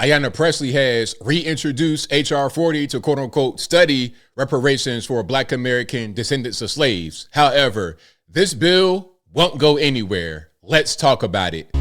Ayanna Pressley has reintroduced H.R. 40 to quote unquote study reparations for Black American descendants of slaves. However, this bill won't go anywhere. Let's talk about it.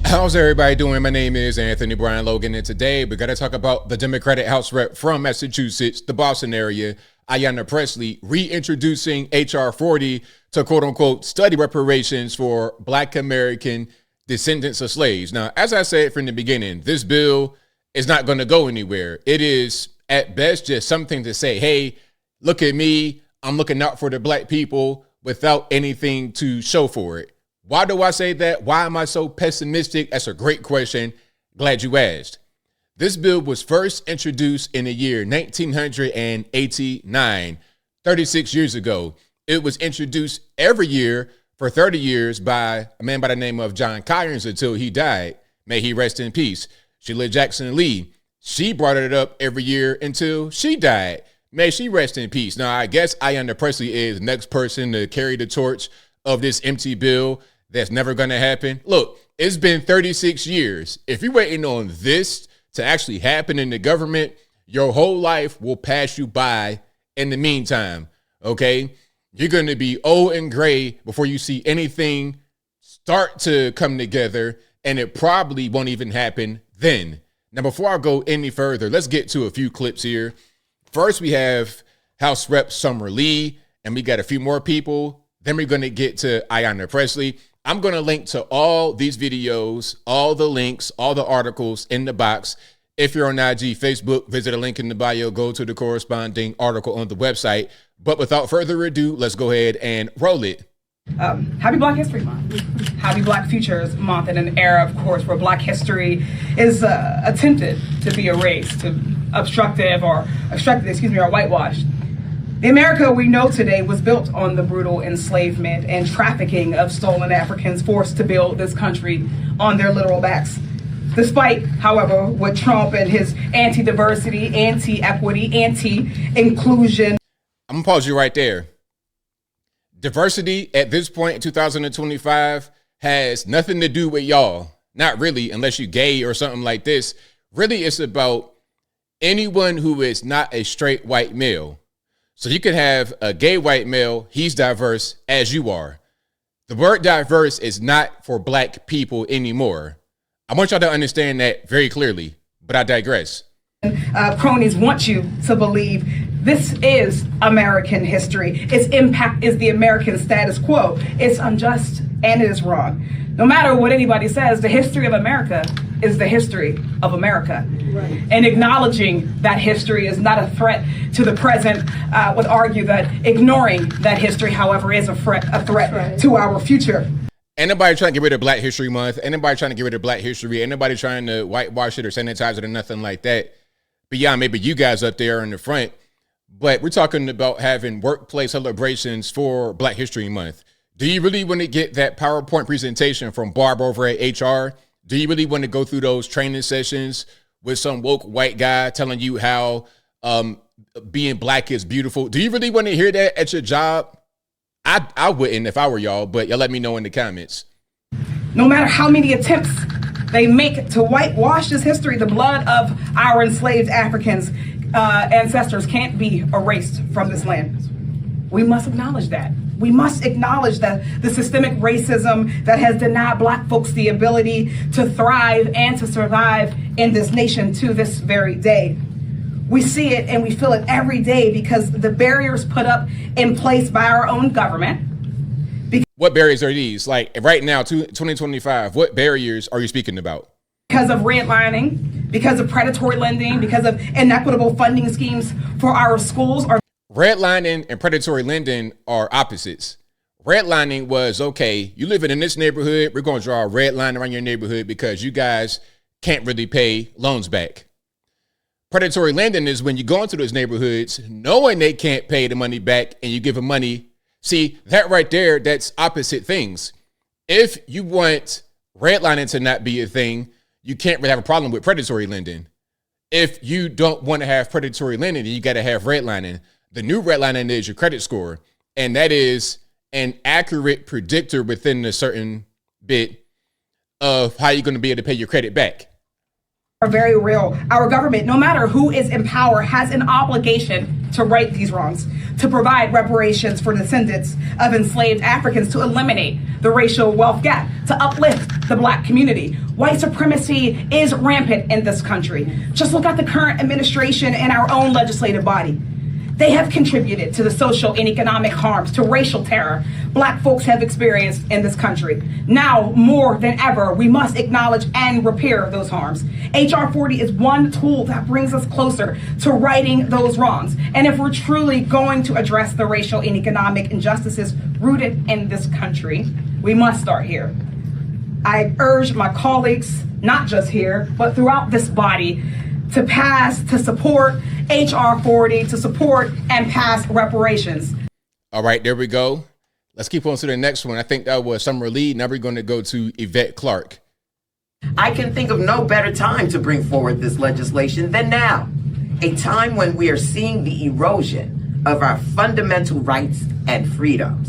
How's everybody doing? My name is Anthony Brian Logan, and today we got to talk about the Democratic House rep from Massachusetts, the Boston area, Ayanna Pressley, reintroducing H.R. 40 to quote unquote study reparations for Black American descendants of slaves. Now, as I said from the beginning, this bill is not going to go anywhere. It is at best just something to say, hey, look at me, I'm looking out for the Black people, without anything to show for it. Why do I say that? Why am I so pessimistic? That's a great question. Glad you asked. This bill was first introduced in the year 1989, 36 years ago. It was introduced every year for 30 years by a man by the name of John Kyers until he died. May he rest in peace. Sheila Jackson Lee, she brought it up every year until she died. May she rest in peace. Now, I guess Ayanna Pressley is the next person to carry the torch of this empty bill that's never going to happen. Look, it's been 36 years. If you're waiting on this to actually happen in the government, your whole life will pass you by in the meantime, okay? You're going to be old and gray before you see anything start to come together, and it probably won't even happen then. Now, before I go any further, let's get to a few clips here. First, we have House Rep Summer Lee, and we got a few more people. Then we're going to get to Ayanna Pressley. I'm going to link to all these videos, all the links, all the articles in the box. If you're on IG, Facebook, visit a link in the bio, go to the corresponding article on the website. But without further ado, let's go ahead and roll it. Happy Black History Month. Happy Black Futures Month, in an era, of course, where Black history is attempted to be erased, to obstructed, or whitewashed. The America we know today was built on the brutal enslavement and trafficking of stolen Africans forced to build this country on their literal backs. Despite, however, what Trump and his anti-diversity, anti-equity, anti-inclusion. I'm gonna pause you right there. Diversity at this point in 2025 has nothing to do with y'all. Not really, unless you're gay or something like this. Really, it's about anyone who is not a straight white male. So you can have a gay white male, he's diverse as you are. The word diverse is not for Black people anymore. I want y'all to understand that very clearly, but I digress. Cronies want you to believe this is American history. Its impact is the American status quo. It's unjust and it is wrong. No matter what anybody says, the history of America is the history of America. Right. And acknowledging that history is not a threat to the present. Would argue that ignoring that history, however, is a threat right. to our future. Ain't nobody trying to get rid of Black History Month. Ain't nobody trying to get rid of Black history. Ain't nobody trying to whitewash it or sanitize it or nothing like that. Beyond maybe you guys up there in the front. But we're talking about having workplace celebrations for Black History Month. Do you really want to get that PowerPoint presentation from Barb over at HR? Do you really want to go through those training sessions with some woke white guy telling you how being Black is beautiful? Do you really want to hear that at your job? I wouldn't if I were y'all, but y'all let me know in the comments. No matter how many attempts they make to whitewash this history, the blood of our enslaved Africans ancestors can't be erased from this land. We must acknowledge that. We must acknowledge that the systemic racism that has denied Black folks the ability to thrive and to survive in this nation to this very day. We see it and we feel it every day because the barriers put up in place by our own government. What barriers are these? Like right now, 2025, what barriers are you speaking about? Because of redlining, because of predatory lending, because of inequitable funding schemes for our schools. Redlining and predatory lending are opposites. Redlining was, okay, you living in this neighborhood, we're going to draw a red line around your neighborhood because you guys can't really pay loans back. Predatory lending is when you go into those neighborhoods knowing they can't pay the money back and you give them money. See, that right there, that's opposite things. If you want redlining to not be a thing, you can't really have a problem with predatory lending. If you don't want to have predatory lending, then you got to have redlining. The new redlining is your credit score, and that is an accurate predictor within a certain bit of how you're going to be able to pay your credit back. Are very real. Our government, no matter who is in power, has an obligation to right these wrongs, to provide reparations for descendants of enslaved Africans, to eliminate the racial wealth gap, to uplift the Black community. White supremacy is rampant in this country. Just look at the current administration and our own legislative body. They have contributed to the social and economic harms, to racial terror Black folks have experienced in this country. Now, more than ever, we must acknowledge and repair those harms. HR 40 is one tool that brings us closer to righting those wrongs. And if we're truly going to address the racial and economic injustices rooted in this country, we must start here. I urge my colleagues, not just here, but throughout this body, to pass, to support HR 40, to support and pass reparations. All right, there we go. Let's keep on to the next one. I think that was Summer Lee. Now we're going to go to Yvette Clarke. I can think of no better time to bring forward this legislation than now, a time when we are seeing the erosion of our fundamental rights and freedoms.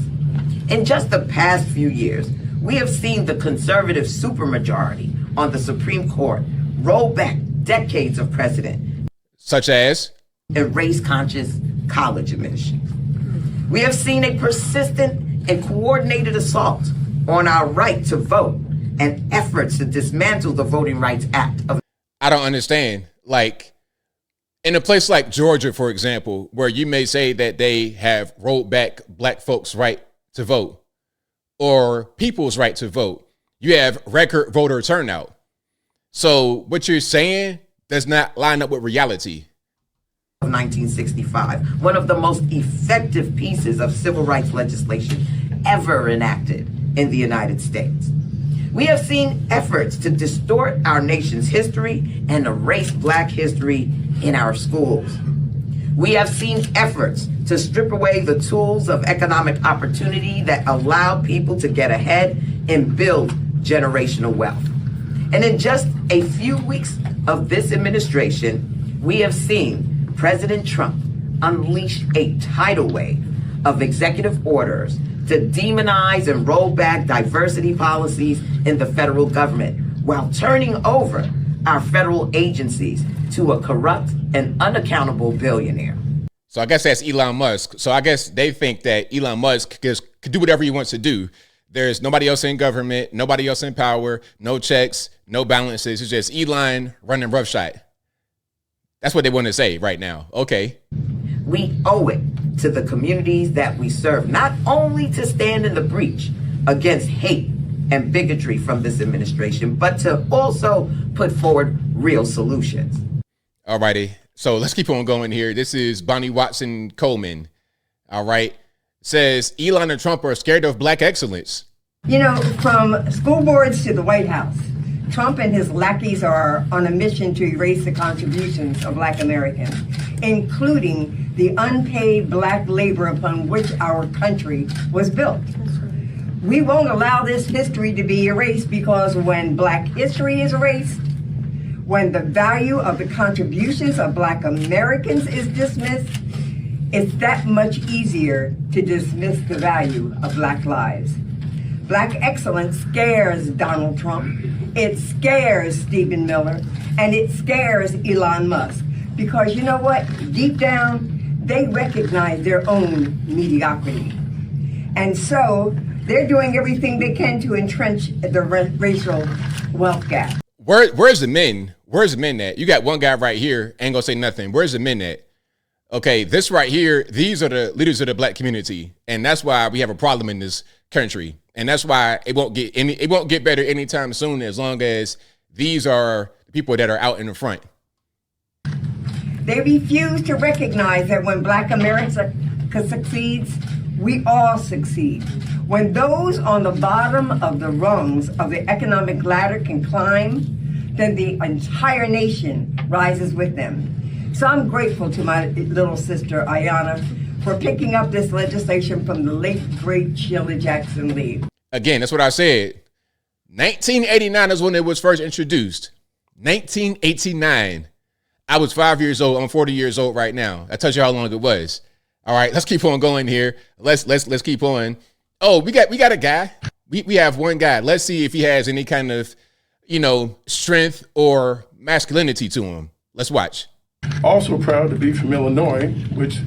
In just the past few years, we have seen the conservative supermajority on the Supreme Court roll back decades of precedent, such as and race-conscious college admission. We have seen a persistent and coordinated assault on our right to vote and efforts to dismantle the Voting Rights Act of. I don't understand. Like, in a place like Georgia, for example, where you may say that they have rolled back Black folks' right to vote or people's right to vote, you have record voter turnout. So what you're saying does not line up with reality. 1965, one of the most effective pieces of civil rights legislation ever enacted in the United States. We have seen efforts to distort our nation's history and erase Black history in our schools. We have seen efforts to strip away the tools of economic opportunity that allowed people to get ahead and build generational wealth. And in just a few weeks of this administration, we have seen President Trump unleash a tidal wave of executive orders to demonize and roll back diversity policies in the federal government while turning over our federal agencies to a corrupt and unaccountable billionaire. So I guess that's Elon Musk. So I guess they think that Elon Musk could do whatever he wants to do. There's nobody else in government, nobody else in power, no checks, no balances. It's just Elon running roughshod. That's what they want to say right now. Okay. We owe it to the communities that we serve, not only to stand in the breach against hate and bigotry from this administration, but to also put forward real solutions. All righty. So let's keep on going here. This is Bonnie Watson Coleman. All right. Says Elon and Trump are scared of Black excellence. You know, from school boards to the White House, Trump and his lackeys are on a mission to erase the contributions of Black Americans, including the unpaid Black labor upon which our country was built. We won't allow this history to be erased, because when Black history is erased, when the value of the contributions of Black Americans is dismissed, it's that much easier to dismiss the value of Black lives. Black excellence scares Donald Trump, it scares Stephen Miller, and it scares Elon Musk. Because you know what? Deep down, they recognize their own mediocrity. And so they're doing everything they can to entrench the racial wealth gap. Where's the men? Where's the men at? You got one guy right here, ain't gonna say nothing. Where's the men at? Okay, this right here, these are the leaders of the Black community. And that's why we have a problem in this country. And that's why it won't get better anytime soon, as long as these are the people that are out in the front. They refuse to recognize that when Black America succeeds, we all succeed. When those on the bottom of the rungs of the economic ladder can climb, then the entire nation rises with them. So I'm grateful to my little sister, Ayanna, for picking up this legislation from the late, great Sheila Jackson Lee. Again, that's what I said. 1989 is when it was first introduced. 1989. I was 5 years old. I'm 40 years old right now. I told you how long it was. All right, let's keep on going here. Let's keep on. Oh, we got a guy. We have one guy. Let's see if he has any kind of, strength or masculinity to him. Let's watch. Also proud to be from Illinois, which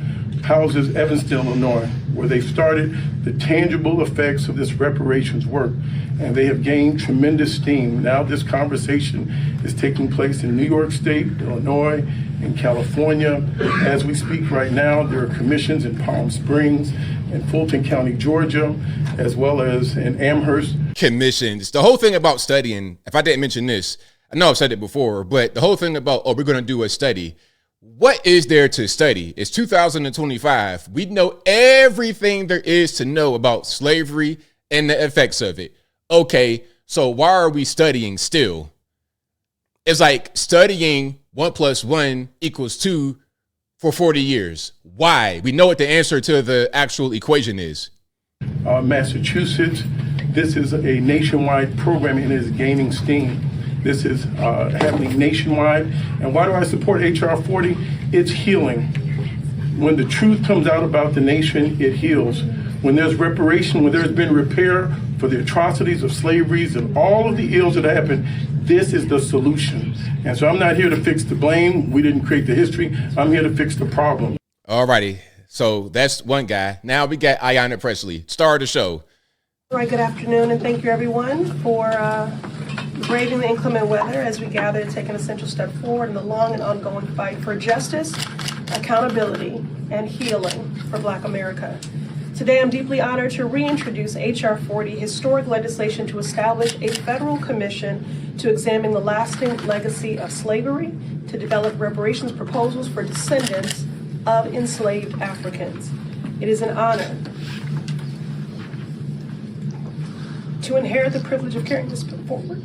houses Evanston, Illinois, where they've started the tangible effects of this reparations work, and they have gained tremendous steam. Now this conversation is taking place in New York State, Illinois, and California. As we speak right now, there are commissions in Palm Springs and Fulton County, Georgia, as well as in Amherst. Commissions. The whole thing about studying, if I didn't mention this, I know I've said it before, but the whole thing about, we're going to do a study. What is there to study? It's 2025. We know everything there is to know about slavery and the effects of it. Okay, so why are we studying still? It's like studying 1 + 1 = 2 for 40 years. Why? We know what the answer to the actual equation is. Massachusetts, this is a nationwide program and it is gaining steam. This is happening nationwide. And why do I support HR 40? It's healing. When the truth comes out about the nation, it heals. When there's reparation, when there's been repair for the atrocities of slaveries and all of the ills that happened, this is the solution. And so I'm not here to fix the blame. We didn't create the history. I'm here to fix the problem. All righty. So that's one guy. Now we got Ayanna Pressley, star of the show. All right, good afternoon, and thank you everyone for braving the inclement weather as we gather to take an essential step forward in the long and ongoing fight for justice, accountability, and healing for Black America. Today, I'm deeply honored to reintroduce HR 40, historic legislation to establish a federal commission to examine the lasting legacy of slavery, to develop reparations proposals for descendants of enslaved Africans. It is an honor to inherit the privilege of carrying this forward.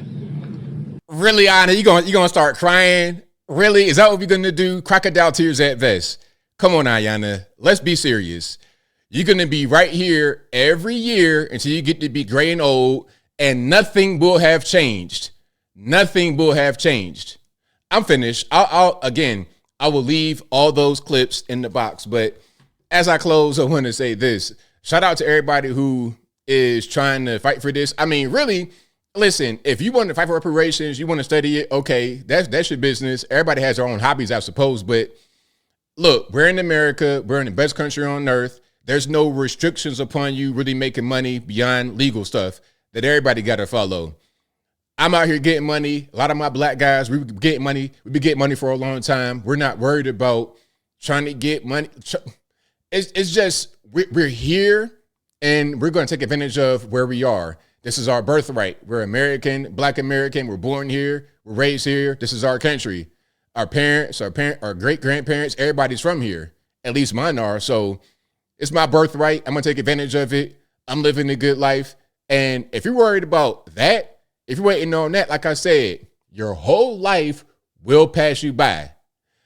Really, Ayanna, you gonna start crying? Really? Is that what we're gonna do? Crocodile tears at best. Come on, Ayanna. Let's be serious. You're gonna be right here every year until you get to be gray and old, and nothing will have changed. Nothing will have changed. I'm finished. I will leave all those clips in the box. But as I close, I want to say this. Shout out to everybody who is trying to fight for this. I mean, really, listen, if you want to fight for reparations, you want to study it, okay, that's your business. Everybody has their own hobbies, I suppose. But look, we're in America. We're in the best country on earth. There's no restrictions upon you really making money beyond legal stuff that everybody got to follow. I'm out here getting money. A lot of my Black guys, we've been getting money for a long time. We're not worried about trying to get money. It's just, we're here and we're going to take advantage of where we are. This is our birthright. We're American, Black American. We're born here. We're raised here. This is our country. Our parents, our great-grandparents, everybody's from here. At least mine are. So it's my birthright. I'm going to take advantage of it. I'm living a good life. And if you're worried about that, if you're waiting on that, like I said, your whole life will pass you by.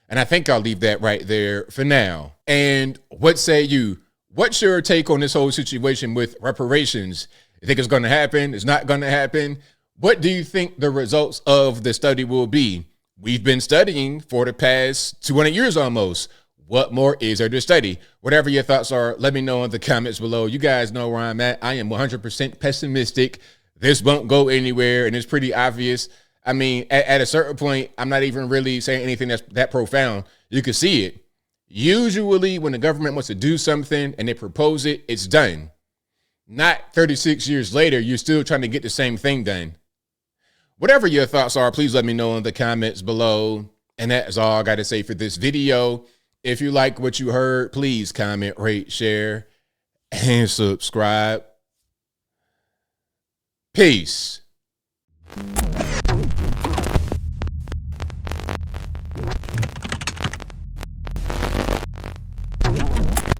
And I think I'll leave that right there for now. And what say you? What's your take on this whole situation with reparations? You think it's going to happen? It's not going to happen? What do you think the results of the study will be? We've been studying for the past 200 years almost. What more is there to study? Whatever your thoughts are, let me know in the comments below. You guys know where I'm at. I am 100% pessimistic. This won't go anywhere, and it's pretty obvious. I mean, at a certain point, I'm not even really saying anything that's that profound. You can see it. Usually, when the government wants to do something and they propose it, it's done. Not 36 years later, you're still trying to get the same thing done. Whatever your thoughts are, please let me know in the comments below. And that is all I got to say for this video. If you like what you heard, please comment, rate, share, and subscribe. Peace.